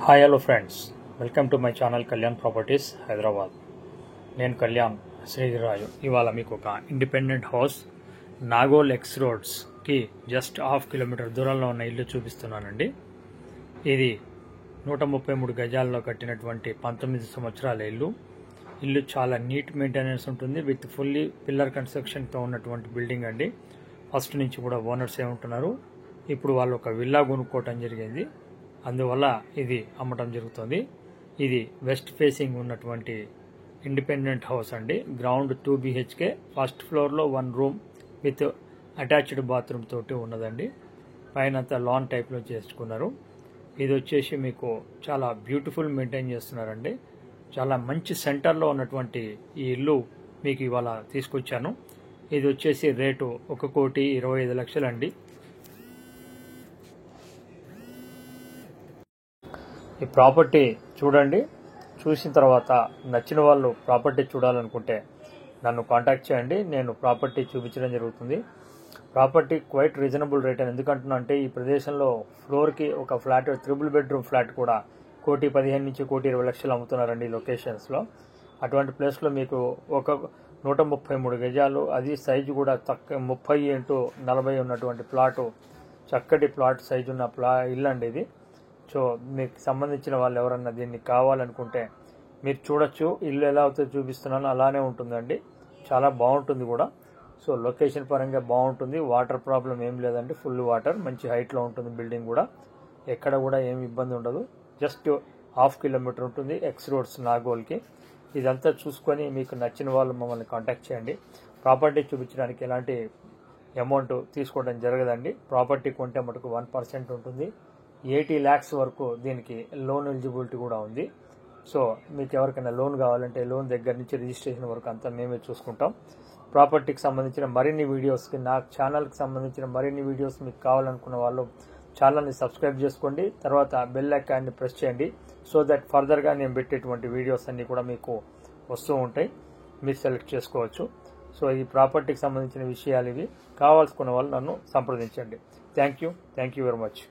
Hi hello friends, welcome to my channel Kalyan properties Hyderabad. నేను కళ్యాణ్ శ్రీగిరిరాజు. ఇవాళ మీకు ఒక ఇండిపెండెంట్ హౌస్ నాగోల్ ఎక్స్ రోడ్స్కి జస్ట్ హాఫ్ కిలోమీటర్ దూరంలో ఉన్న ఇల్లు చూపిస్తున్నానండి. ఇది 133 గజాల్లో కట్టినటువంటి 19 సంవత్సరాల ఇల్లు. ఇల్లు చాలా నీట్ మెయింటెనెన్స్ ఉంటుంది, విత్ ఫుల్లీ పిల్లర్ కన్స్ట్రక్షన్తో ఉన్నటువంటి బిల్డింగ్ అండి. ఫస్ట్ నుంచి కూడా ఓనర్స్ ఉంటున్నారు. ఇప్పుడు వాళ్ళు ఒక విల్లా కొనుక్కోవటం జరిగింది, అందువల్ల ఇది అమ్మటం జరుగుతుంది. ఇది వెస్ట్ ఫేసింగ్ ఉన్నటువంటి ఇండిపెండెంట్ హౌస్ అండి. గ్రౌండ్ 2 BHK, ఫస్ట్ ఫ్లోర్లో 1 రూమ్ విత్ అటాచ్డ్ బాత్రూమ్ తోటి ఉన్నదండి. పైన అంతా లాన్ టైప్లో చేసుకున్నారు. ఇది వచ్చేసి మీకు చాలా బ్యూటిఫుల్ మెయింటైన్ చేస్తున్నారండి. చాలా మంచి సెంటర్లో ఉన్నటువంటి ఈ ఇల్లు మీకు ఇవాళ తీసుకొచ్చాను. ఇది వచ్చేసి రేటు 1,25,00,000 అండి. ఈ ప్రాపర్టీ చూడండి, చూసిన తర్వాత నచ్చిన వాళ్ళు ప్రాపర్టీ చూడాలనుకుంటే నన్ను కాంటాక్ట్ చేయండి. నేను ప్రాపర్టీ చూపించడం జరుగుతుంది. ప్రాపర్టీ క్వైట్ రీజనబుల్ రేట్ అని ఎందుకంటున్నా అంటే, ఈ ప్రదేశంలో ఫ్లోర్కి ఒక ఫ్లాట్, 3 బెడ్రూమ్ ఫ్లాట్ కూడా 1,15,00,000 నుంచి 1,20,00,000 అమ్ముతున్నారండి ఈ లొకేషన్స్లో. అటువంటి ప్లేస్లో మీకు ఒక 133 గజాలు, అది సైజు కూడా 30x40 ఉన్నటువంటి ప్లాటు, చక్కటి ప్లాట్ సైజు ఉన్న ఇల్లు అండి ఇది. సో మీకు సంబంధించిన వాళ్ళు ఎవరన్నా దీన్ని కావాలనుకుంటే మీరు చూడొచ్చు. ఇల్లు ఎలా అవుతుందో చూపిస్తున్నాను, అలానే ఉంటుందండి. చాలా బాగుంటుంది కూడా. సో లొకేషన్ పరంగా బాగుంటుంది. వాటర్ ప్రాబ్లం ఏం లేదండి, ఫుల్ వాటర్, మంచి హైట్లో ఉంటుంది బిల్డింగ్ కూడా. ఎక్కడ కూడా ఏమి ఇబ్బంది ఉండదు. జస్ట్ హాఫ్ కిలోమీటర్ ఉంటుంది ఎక్స్ రోడ్స్ నాగోల్కి. ఇదంతా చూసుకొని మీకు నచ్చిన వాళ్ళు మమ్మల్ని కాంటాక్ట్ చేయండి. ప్రాపర్టీ చూపించడానికి ఎలాంటి అమౌంట్ తీసుకోవడం జరగదండి. ప్రాపర్టీ కొంటే మటుకు 1% ఉంటుంది. 80 lakhs వరకు దీనికి లోన్ ఎలిజిబిలిటీ కూడా ఉంది. సో మీకు ఎవరికైనా లోన్ కావాలంటే లోన్ దగ్గర నుంచి రిజిస్ట్రేషన్ వరకు అంతా మేమే చూసుకుంటాం. ప్రాపర్టీకి సంబంధించిన మరిన్ని వీడియోస్కి, నా ఛానల్కి సంబంధించిన మరిన్ని వీడియోస్ మీకు కావాలనుకున్న వాళ్ళు ఛానల్ని సబ్స్క్రైబ్ చేసుకోండి. తర్వాత బెల్ ఐకాన్ని ప్రెస్ చేయండి. సో దట్ ఫర్దర్గా నేను పెట్టేటువంటి వీడియోస్ అన్నీ కూడా మీకు వస్తూ ఉంటాయి, మీరు సెలెక్ట్ చేసుకోవచ్చు. సో ఈ ప్రాపర్టీకి సంబంధించిన విషయాలు ఇవి. కావాల్సుకున్న వాళ్ళు నన్ను సంప్రదించండి. Thank you very much.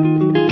you.